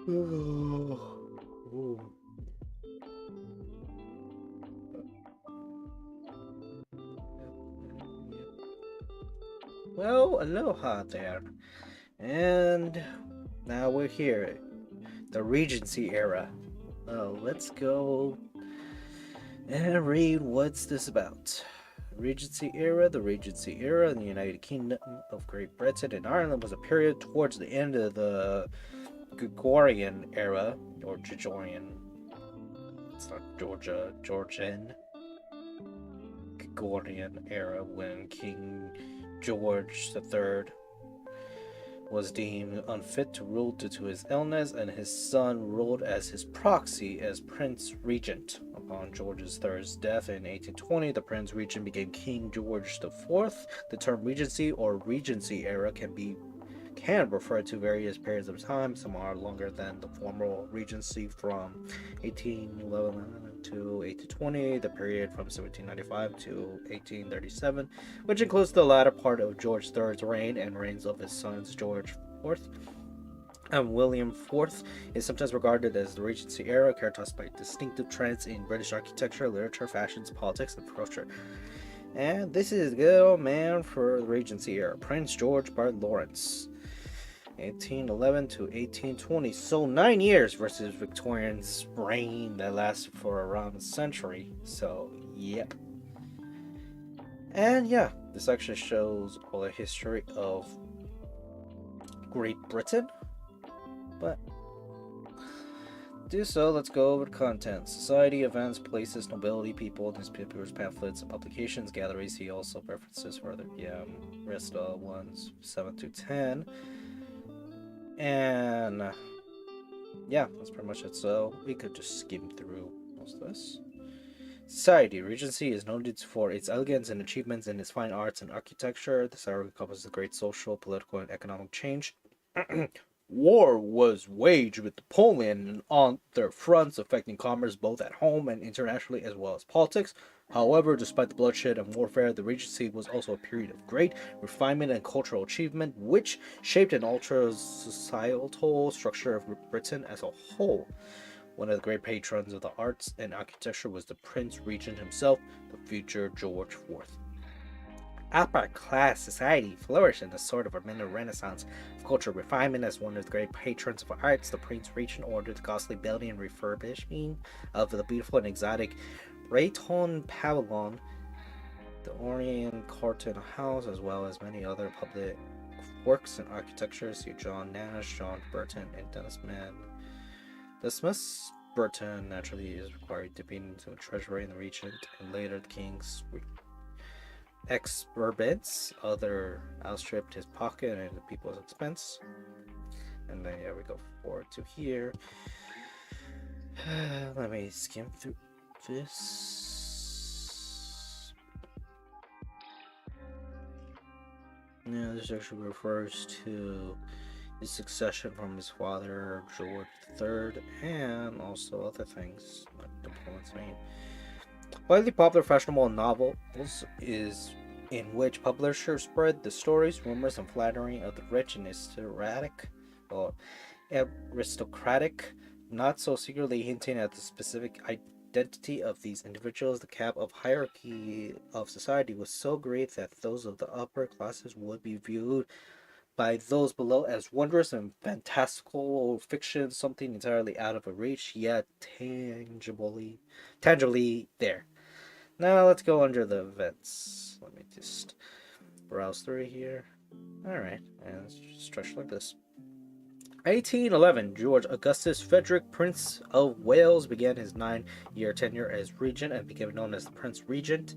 Ooh. Well, aloha there. And now we're here, the Regency era. Let's go and read what's this about. Regency era. The Regency era in the United Kingdom of Great Britain and Ireland was a period towards the end of the Gregorian era, or Georgian. It's not Georgian. Gregorian era when King George III was deemed unfit to rule due to his illness, and his son ruled as his proxy as Prince Regent. Upon George III's death in 1820, the Prince Regent became King George IV. The term Regency or Regency era can refer to various periods of time. Some are longer than the formal Regency from 1811 to 1820, the period from 1795 to 1837, which includes the latter part of George III's reign and reigns of his sons George IV and William IV, is sometimes regarded as the Regency era, characterized by distinctive trends in British architecture, literature, fashions, politics, and culture. And this is good old man for the Regency era, Prince George Bart Lawrence. 1811 to 1820, so 9 years versus Victorian's reign that lasted for around a century. So, yep. And yeah, this actually shows all the history of Great Britain. But do so, let's go over the content. Society, events, places, nobility, people, newspapers, pamphlets, and publications, galleries. He also references further. Yeah, rest of ones 7 to 10. And yeah, that's pretty much it. So we could just skim through most of this. Society. Regency is noted for its elegance and achievements in its fine arts and architecture. This era encompasses great social, political, and economic change. War was waged with Napoleon on their fronts, affecting commerce both at home and internationally, as well as politics. However, despite the bloodshed and warfare, the Regency was also a period of great refinement and cultural achievement, which shaped and altered societal structure of Britain as a whole. One of the great patrons of the arts and architecture was the Prince Regent himself, the future George IV. Upper class society flourished in the sort of a mini renaissance of cultural refinement. As one of the great patrons of arts, the Prince Regent ordered the costly building and refurbishing of the beautiful and exotic Rayton Pavilion, the Orient Carlton House, as well as many other public works in architecture. See John Nash, John Burton, and Dennis Mann. Dismiss Burton naturally is required to be into the treasury and the regent, and later the king's experiments, other outstripped his pocket and the people's expense. And then yeah, we go forward to here. Let me skim through this. Yeah, this actually refers to his succession from his father George III, and also other things like Napoleon's reign. Widely popular fashionable novels is in which publishers spread the stories, rumors, and flattery of the rich and aristocratic, not so secretly hinting at the specific identity of these individuals. The gap of hierarchy of society was so great that those of the upper classes would be viewed by those below as wondrous and fantastical fiction, something entirely out of reach, yet tangibly there. Now let's go under the events. Let me just browse through here. Alright, and it's stretched like this. 1811, George Augustus Frederick, Prince of Wales, began his 9-year tenure as regent and became known as the Prince Regent.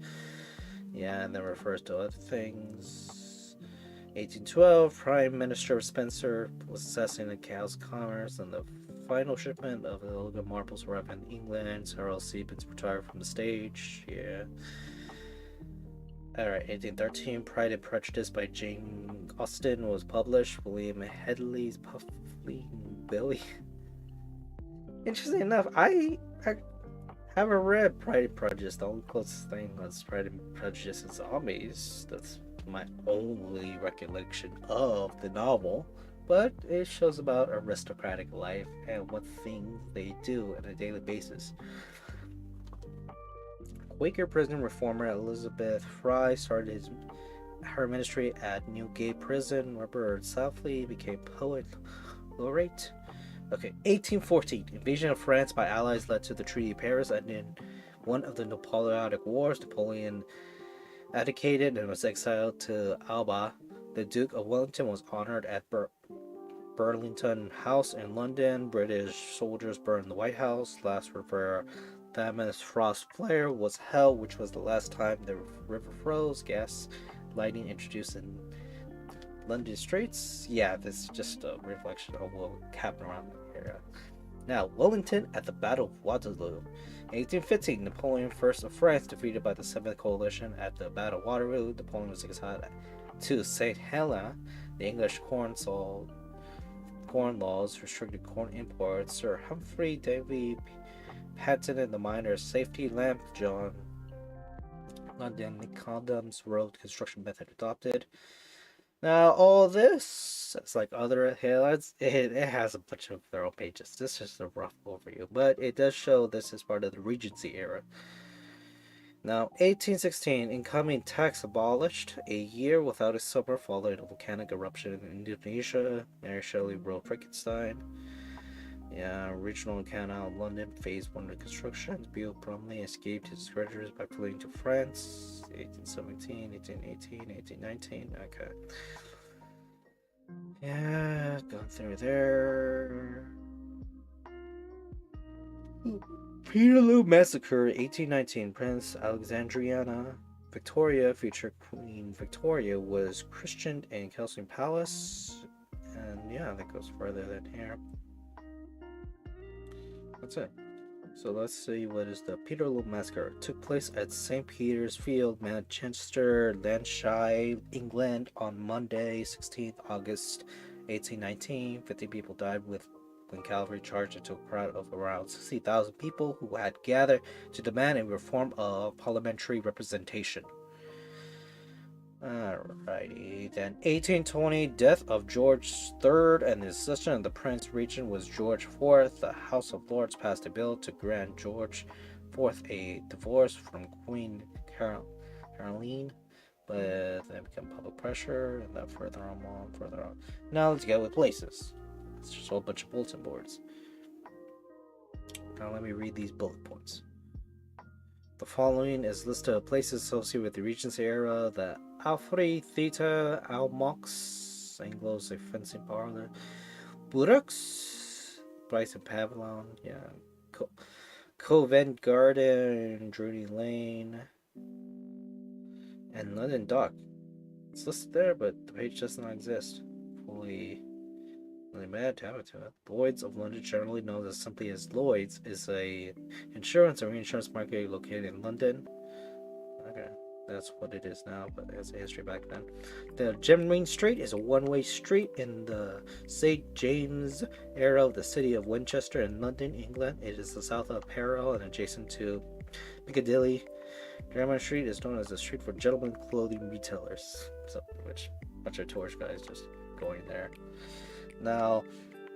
Yeah, and then refers to other things. 1812, Prime Minister Spencer was assassinated in Cowes Commerce, and the final shipment of illegal marbles arrived in England. Harold Seabins retired from the stage. Yeah. Alright, 1813, Pride and Prejudice by Jane Austen was published. William Hedley's Puffy Billy. Interesting enough, I haven't read Pride and Prejudice. The only closest thing was Pride and Prejudice and Zombies. That's my only recollection of the novel. but it shows about aristocratic life and what things they do on a daily basis. Quaker prison reformer Elizabeth Fry started her ministry at Newgate Prison. Robert Southey became poet laureate. Okay, 1814. Invasion of France by Allies led to the Treaty of Paris, and in one of the Napoleonic Wars, Napoleon abdicated and was exiled to Alba. The Duke of Wellington was honored at Burlington House in London. British soldiers burned the White House. Last river famous frost flare was held, which was the last time the river froze. Gas lighting introduced in London streets. Yeah, this is just a reflection of what happened around the area. Now, Wellington at the Battle of Waterloo. 1815, Napoleon I of France defeated by the 7th Coalition at the Battle of Waterloo. Napoleon was exiled to St. Helena. The English corn laws restricted corn imports. Sir Humphrey Davy patented the miner's safety lamp. John London Condoms road construction method adopted. Now, all this, it's like other highlights, it has a bunch of their own pages. This is just a rough overview, but it does show this is part of the Regency era. Now, 1816, incoming tax abolished. A year without a summer following a volcanic eruption in Indonesia. Mary Shelley wrote Frankenstein. Yeah, regional canal London phase 1 reconstruction. Bill Bromley escaped his creditors by fleeing to France. 1817, 1818, 1819. Okay. Yeah, going through there. Peterloo Massacre, 1819. Prince Alexandriana Victoria, future Queen Victoria, was christened in Kensington Palace. And yeah, that goes further than here. That's it. So let's see what is the Peterloo Massacre. It took place at St. Peter's Field, Manchester, Lancashire, England on Monday, 16th August 1819. 50 people died when cavalry charged into a crowd of around 60,000 people who had gathered to demand a reform of parliamentary representation. Alrighty, then 1820, death of George III and the accession of the Prince Regent was George IV. The House of Lords passed a bill to grant George IV a divorce from Queen Caroline, but then became public pressure, and then further on. Now let's get with places. It's just a whole bunch of bulletin boards. Now let me read these bullet points. The following is a list of places associated with the Regency era: the Alfrey Theatre, Almox, Anglo's a fencing parlor, Burux, Bryson Pavilion, yeah, Covent Garden, Drury Lane, and London Dock. It's listed there, but the page does not exist. Fully mad to have it to it. Lloyd's of London, generally known as simply as Lloyd's, is a insurance and reinsurance market located in London. Okay, that's what it is now, but it's a history back then. The Gemring Street is a one-way street in the St. James era of the city of Winchester in London, England. It is the south of Harrow and adjacent to Piccadilly. Gemring Street is known as a street for gentlemen clothing retailers, so which a bunch of tourist guys just going there. Now,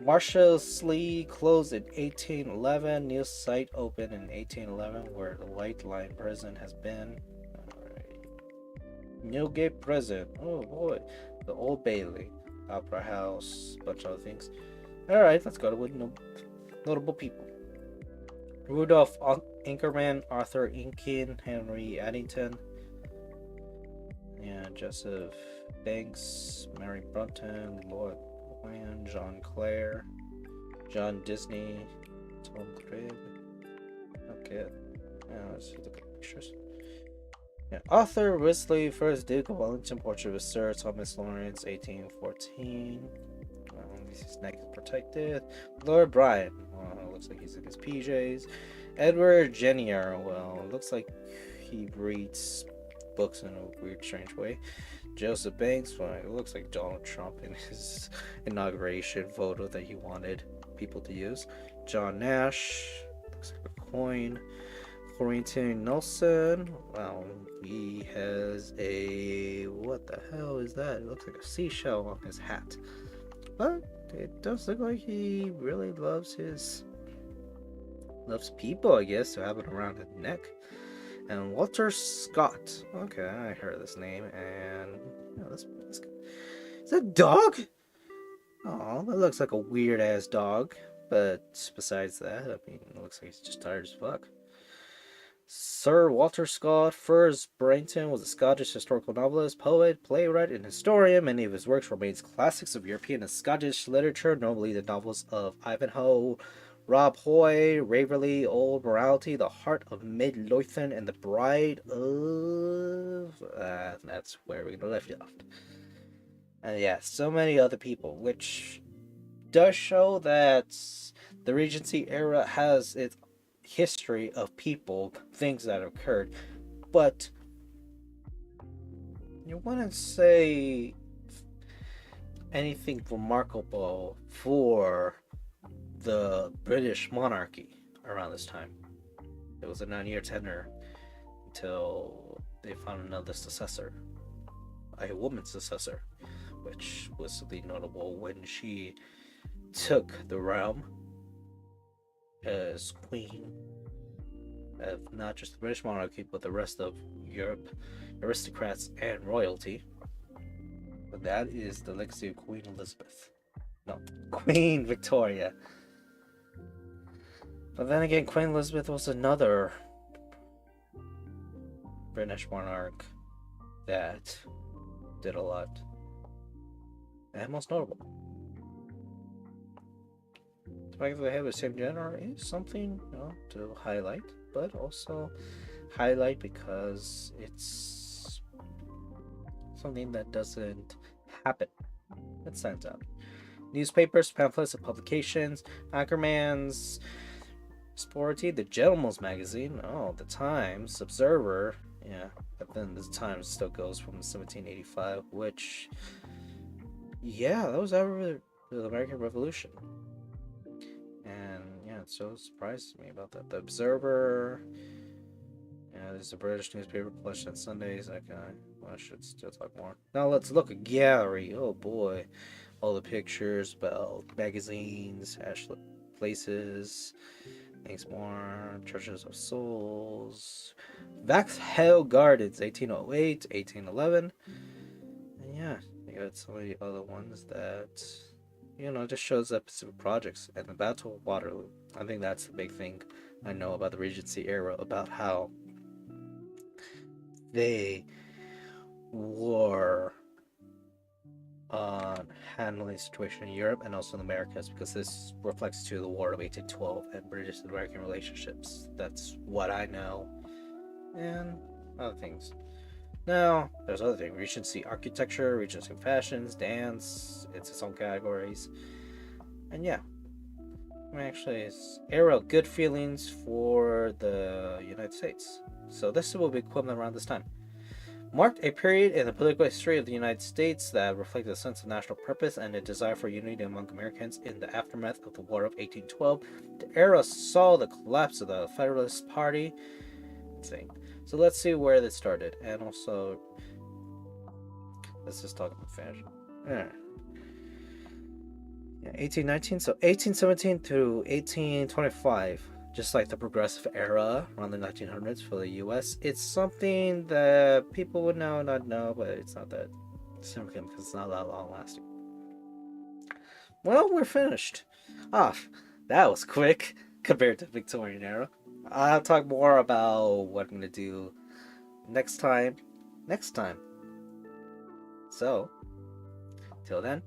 Marshalsea closed in 1811. New site opened in 1811 where the White Lion prison has been. Newgate Prison. Oh boy. The Old Bailey. Opera House. Bunch of other things. Alright, let's go to notable people. Rudolph Inkerman, Arthur Inkin, Henry Addington. Yeah, Joseph Banks, Mary Brunton, Lord John Clare, John Disney, Tom Cribb. Okay, let's look at the pictures. Yeah, Arthur Risley, first Duke of Wellington, portrait of Sir Thomas Lawrence, 1814. His neck is protected. Lord Bryan, looks like he's in his PJs. Edward Jennier, well, looks like he reads books in a weird, strange way. Joseph Banks, well, it looks like Donald Trump in his inauguration photo that he wanted people to use. John Nash, looks like a coin. Quarantine Nelson, well, he has a, what the hell is that? It looks like a seashell on his hat. but it does look like he really loves people, I guess, to have it around his neck. And Walter Scott. Okay, I heard this name, and that's good. Is that a dog? Oh, that looks like a weird ass dog. But besides that, I mean, it looks like he's just tired as fuck. Sir Walter Scott Firs Brayton was a Scottish historical novelist, poet, playwright, and historian. Many of his works remain classics of European and Scottish literature, notably the novels of Ivanhoe, Rob Hoy, Waverley, Old Morality, The Heart of Midlothian, and The Bride of... that's where we're gonna left it off. And yeah, so many other people, which does show that the Regency era has its history of people, things that occurred, but you wouldn't say anything remarkable for the British monarchy around this time. It was a 9-year tenure until they found another successor, a woman's successor, which was something notable when she took the realm as queen of not just the British monarchy but the rest of Europe, aristocrats and royalty. But that is the legacy of Queen Elizabeth. No, Queen Victoria. But then again, Queen Elizabeth was another British monarch that did a lot. And most notable. The fact that they have the same gender is something, to highlight, but also highlight because it's something that doesn't happen. It stands out. Newspapers, pamphlets, and publications, Ackerman's Sporty, the Gentleman's Magazine, the Times, Observer, but then the Times still goes from 1785, which, that was after the American Revolution. And it so surprises me about that. The Observer, there's a British newspaper published on Sundays. I should still talk more. Now let's look at gallery. Oh boy, all the pictures about magazines, places, things more. Churches of Souls, Vauxhall Gardens, 1808, 1811. And you got so many other ones that just shows up specific projects. And the Battle of Waterloo, I think that's the big thing I know about the Regency era, about how they were handling the situation in Europe and also in the Americas, because this reflects to the War of 1812 and British and American relationships. That's what I know, and other things. Now, there's other things: Regency architecture, Regency fashions, dance. It's its own categories, and actually, it's era good feelings for the United States. So this will be equivalent around this time. Marked a period in the political history of the United States that reflected a sense of national purpose and a desire for unity among Americans in the aftermath of the War of 1812. The era saw the collapse of the Federalist Party. So let's see where this started, and also let's just talk about fashion. 1819, so 1817 through 1825. Just like the progressive era around the 1900s for the US, it's something that people would know, not know, but it's not that significant because it's not that long lasting. Well, we're finished. That was quick compared to the Victorian era. I'll talk more about what I'm going to do next time. So, till then.